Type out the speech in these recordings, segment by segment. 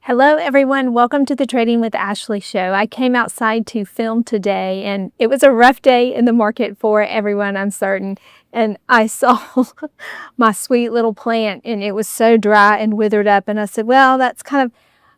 Hello, everyone. Welcome to the Trading with Ashley show. I came outside to film today, and it was a rough day in the market for everyone, I'm certain. And I saw my sweet little plant, and it was so dry and withered up. And I said, well, that's kind of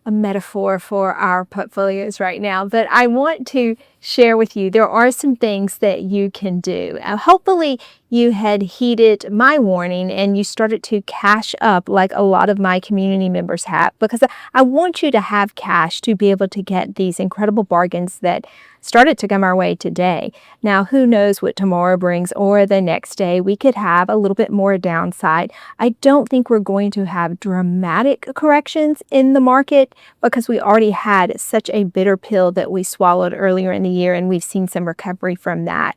a metaphor for our portfolios right now. But I want to share with you, there are some things that you can do. Hopefully you had heeded my warning and you started to cash up like a lot of my community members have, because I want you to have cash to be able to get these incredible bargains that started to come our way today. Now, who knows what tomorrow brings, or the next day we could have a little bit more downside. I don't think we're going to have dramatic corrections in the market because we already had such a bitter pill that we swallowed earlier in the year, and we've seen some recovery from that.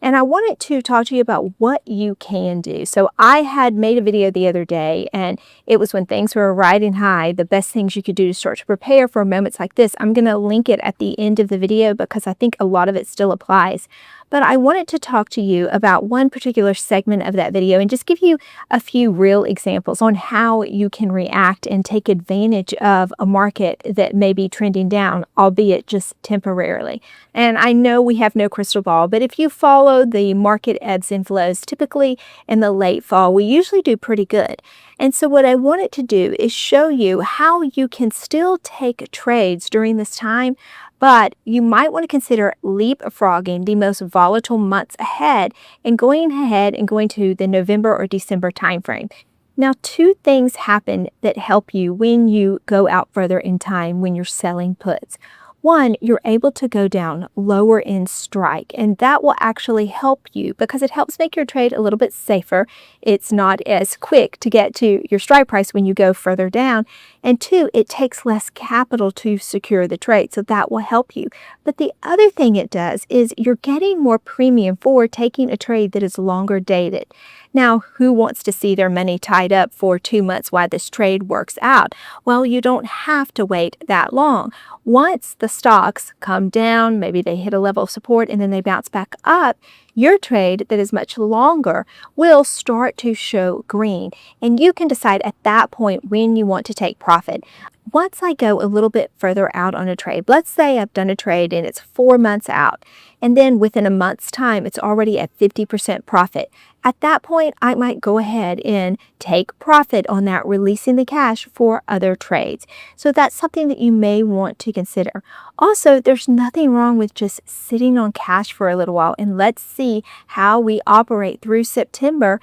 And I wanted to talk to you about what you can do. So I had made a video the other day, and it was when things were riding high, the best things you could do to start to prepare for moments like this. I'm going to link it at the end of the video because I think a lot of it still applies. But I wanted to talk to you about one particular segment of that video and just give you a few real examples on how you can react and take advantage of a market that may be trending down, albeit just temporarily. And I know we have no crystal ball, but if you follow the market ebbs and flows, typically in the late fall, we usually do pretty good. And so what I wanted to do is show you how you can still take trades during this time, but you might want to consider leapfrogging the most volatile months ahead and going ahead and going to the November or December timeframe. Now, two things happen that help you when you go out further in time when you're selling puts. One, you're able to go down lower in strike, and that will actually help you because it helps make your trade a little bit safer. It's not as quick to get to your strike price when you go further down. And two, it takes less capital to secure the trade, so that will help you. But the other thing it does is you're getting more premium for taking a trade that is longer dated. Now, who wants to see their money tied up for 2 months while this trade works out? Well, you don't have to wait that long. Once the stocks come down, maybe they hit a level of support and then they bounce back up, your trade that is much longer will start to show green. And you can decide at that point when you want to take profit. Once I go a little bit further out on a trade, let's say I've done a trade and it's 4 months out, and then within a month's time, it's already at 50% profit. At that point, I might go ahead and take profit on that, releasing the cash for other trades. So that's something that you may want to consider. Also, there's nothing wrong with just sitting on cash for a little while, and let's see how we operate through September.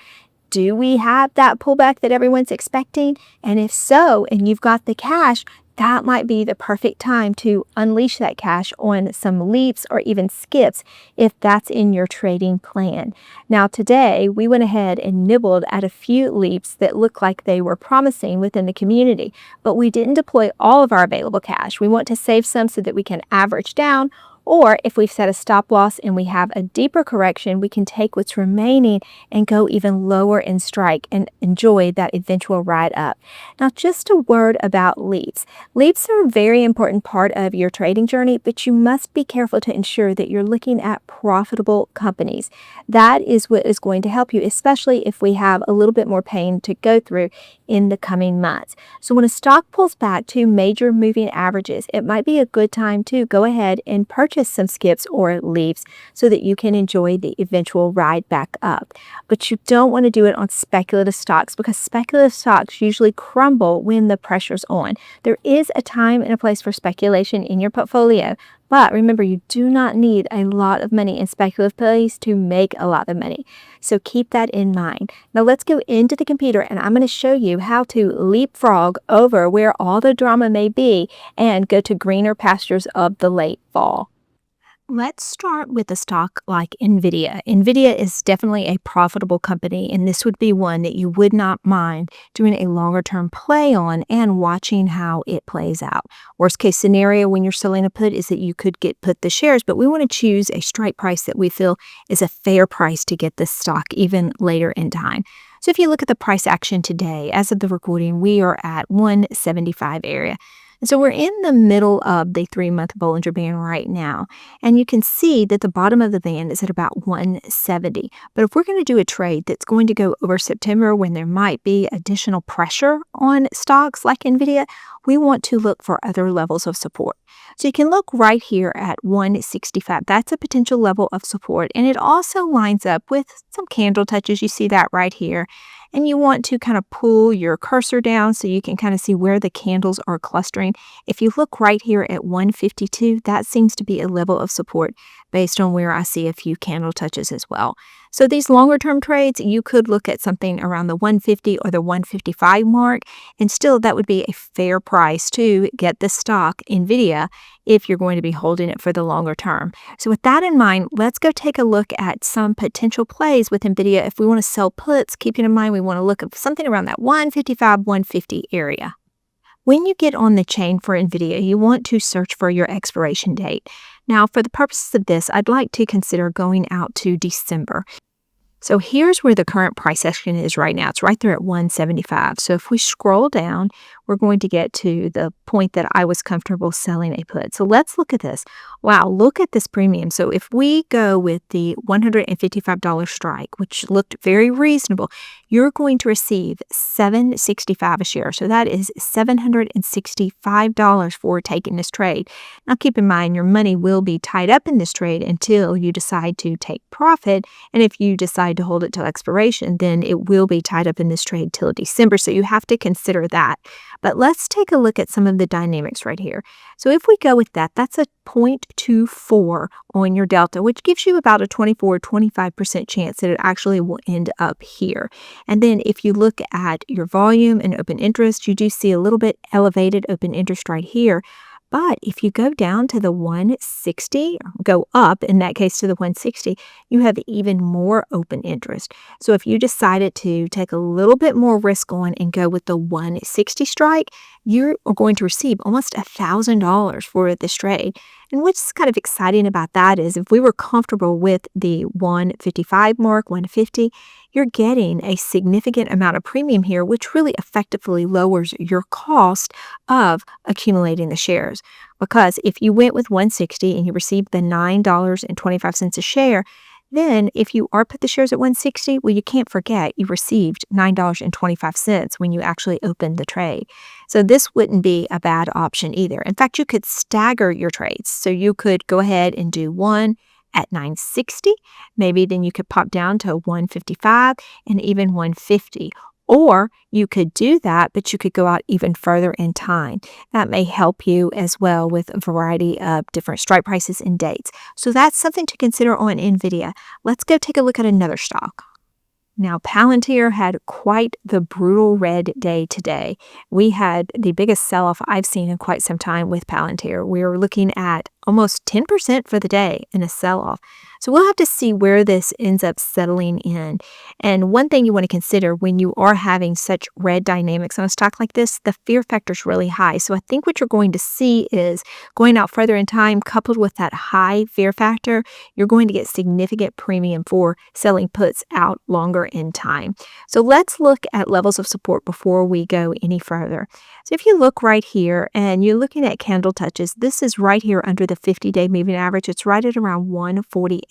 Do we have that pullback that everyone's expecting? And if so, and you've got the cash, that might be the perfect time to unleash that cash on some leaps or even skips if that's in your trading plan. Now today, we went ahead and nibbled at a few leaps that looked like they were promising within the community, but we didn't deploy all of our available cash. We want to save some so that we can average down, or if we've set a stop loss and we have a deeper correction, we can take what's remaining and go even lower in strike and enjoy that eventual ride up. Now, just a word about leaps. Leaps are a very important part of your trading journey, but you must be careful to ensure that you're looking at profitable companies. That is what is going to help you, especially if we have a little bit more pain to go through in the coming months. So when a stock pulls back to major moving averages, it might be a good time to go ahead and purchase some skips or leaps so that you can enjoy the eventual ride back up. But you don't want to do it on speculative stocks because speculative stocks usually crumble when the pressure's on. There is a time and a place for speculation in your portfolio, but remember, you do not need a lot of money in speculative plays to make a lot of money. So keep that in mind. Now let's go into the computer and I'm going to show you how to leapfrog over where all the drama may be and go to greener pastures of the late fall. Let's start with a stock like Nvda. Nvda is definitely a profitable company, and this would be one that you would not mind doing a longer term play on and watching how it plays out. Worst case scenario when you're selling a put is that you could get put the shares, but we want to choose a strike price that we feel is a fair price to get this stock even later in time. So if you look at the price action today, as of the recording, we are at 175 area. And so we're in the middle of the 3-month Bollinger Band right now. And you can see that the bottom of the band is at about 170. But if we're going to do a trade that's going to go over September when there might be additional pressure on stocks like Nvda, we want to look for other levels of support. So you can look right here at 165. That's a potential level of support, and it also lines up with some candle touches. You see that right here. And you want to kind of pull your cursor down so you can kind of see where the candles are clustering. If you look right here at 152, that seems to be a level of support based on where I see a few candle touches as well. So these longer term trades, you could look at something around the 150 or the 155 mark, and still that would be a fair price to get the stock Nvda if you're going to be holding it for the longer term. So with that in mind, let's go take a look at some potential plays with Nvda. If we want to sell puts, keeping in mind we want to look at something around that 155, 150 area. When you get on the chain for Nvda, you want to search for your expiration date. Now, for the purposes of this, I'd like to consider going out to December. So here's where the current price action is right now. It's right there at 175. So if we scroll down, we're going to get to the point that I was comfortable selling a put. So let's look at this. Wow, look at this premium. So if we go with the $155 strike, which looked very reasonable, you're going to receive $765 a share. So that is $765 for taking this trade. Now keep in mind, your money will be tied up in this trade until you decide to take profit. And if you decide to hold it till expiration, then it will be tied up in this trade till December. So you have to consider that. But let's take a look at some of the dynamics right here. So if we go with that, that's a 0.24 on your delta, which gives you about a 24-25% chance that it actually will end up here. And then if you look at your volume and open interest, you do see a little bit elevated open interest right here. But if you go down to the 160, or go up in that case to the 160, you have even more open interest. So if you decided to take a little bit more risk on and go with the 160 strike, you are going to receive almost $1,000 for this trade. And what's kind of exciting about that is if we were comfortable with the 155 mark, 150, you're getting a significant amount of premium here, which really effectively lowers your cost of accumulating the shares. Because if you went with 160 and you received the $9.25 a share, then if you are put the shares at 160, well, you can't forget you received $9.25 when you actually opened the trade. So this wouldn't be a bad option either. In fact, you could stagger your trades. So you could go ahead and do one at 960. Maybe then you could pop down to 155 and even 150. Or you could do that, but you could go out even further in time. That may help you as well with a variety of different strike prices and dates. So that's something to consider on Nvda. Let's go take a look at another stock. Now, Pltr had quite the brutal red day today. We had the biggest sell-off I've seen in quite some time with Pltr. We were looking at almost 10% for the day in a sell-off. So we'll have to see where this ends up settling in. And one thing you want to consider when you are having such red dynamics on a stock like this, the fear factor is really high. So I think what you're going to see is going out further in time, coupled with that high fear factor, you're going to get significant premium for selling puts out longer in time. So let's look at levels of support before we go any further. So if you look right here and you're looking at candle touches, this is right here under the 50-day moving average. It's right at around 148.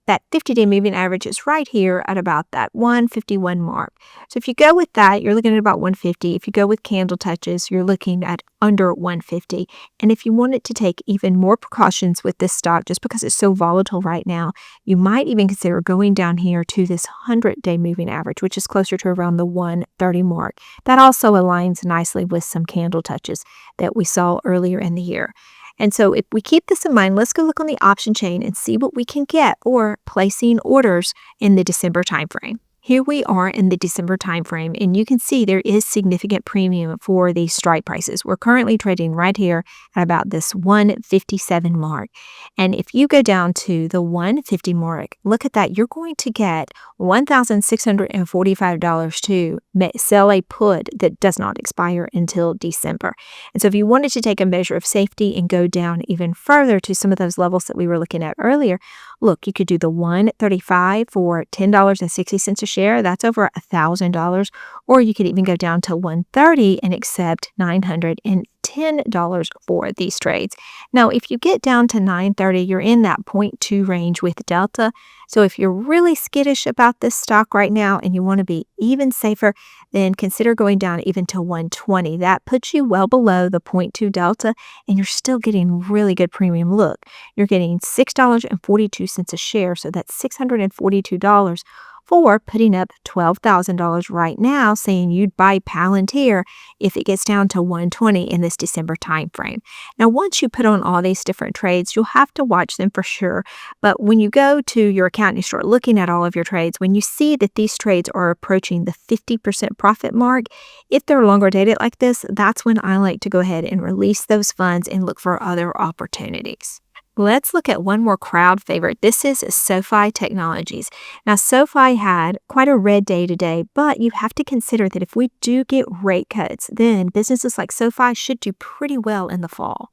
That 50-day moving average is right here at about that 151 mark. So if you go with that, you're looking at about 150. If you go with candle touches, you're looking at under 150. And if you wanted to take even more precautions with this stock, just because it's so volatile right now, you might even consider going down here to this 100-day moving average, which is closer to around the 130 mark. That also aligns nicely with some candle touches that we saw earlier in the year. And so if we keep this in mind, let's go look on the option chain and see what we can get or placing orders in the December timeframe. Here we are in the December timeframe, and you can see there is significant premium for these strike prices. We're currently trading right here at about this 157 mark. And if you go down to the 150 mark, look at that. You're going to get $1,645 to sell a put that does not expire until December. And so if you wanted to take a measure of safety and go down even further to some of those levels that we were looking at earlier, look, you could do the 135 for $10.60 a share. That's over $1,000. Or you could even go down to 130 and accept $910 $10 for these trades. Now, if you get down to 9:30, you're in that 0.2 range with Delta. So if you're really skittish about this stock right now and you want to be even safer, then consider going down even to 120. That puts you well below the 0.2 Delta, and you're still getting really good premium. Look, you're getting $6.42 a share, so that's $642 for putting up $12,000 right now, saying you'd buy Palantir if it gets down to 120 in this December timeframe. Now, once you put on all these different trades, you'll have to watch them for sure. But when you go to your account and you start looking at all of your trades, when you see that these trades are approaching the 50% profit mark, if they're longer dated like this, that's when I like to go ahead and release those funds and look for other opportunities. Let's look at one more crowd favorite. This is Sofi Technologies. Now, Sofi had quite a red day today, but you have to consider that if we do get rate cuts, then businesses like Sofi should do pretty well in the fall.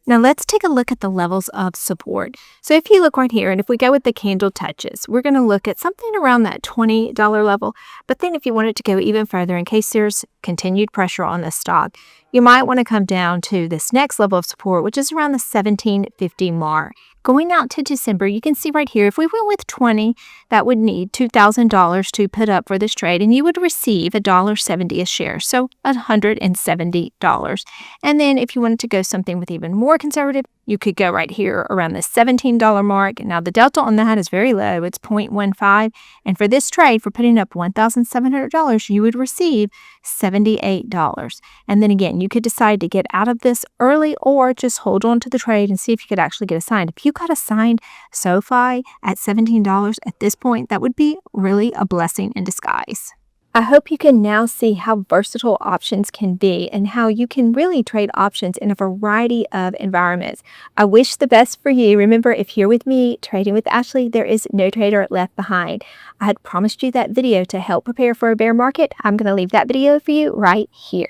Now let's take a look at the levels of support. So if you look right here, and if we go with the candle touches, we're going to look at something around that $20 level. But then if you wanted to go even further, in case there's continued pressure on this stock, you might want to come down to this next level of support, which is around the $17.50 mark. Going out to December, you can see right here, if we went with 20, that would need $2,000 to put up for this trade, and you would receive $1.70 a share, so $170. And then if you wanted to go something with even more conservative, you could go right here around the $17 mark. Now, the delta on that is very low. It's 0.15. And for this trade, for putting up $1,700, you would receive $78. And then again, you could decide to get out of this early or just hold on to the trade and see if you could actually get assigned. If you got assigned Sofi at $17 at this point, that would be really a blessing in disguise. I hope you can now see how versatile options can be and how you can really trade options in a variety of environments. I wish the best for you. Remember, if you're with me, Trading with Ashley, there is no trader left behind. I had promised you that video to help prepare for a bear market. I'm going to leave that video for you right here.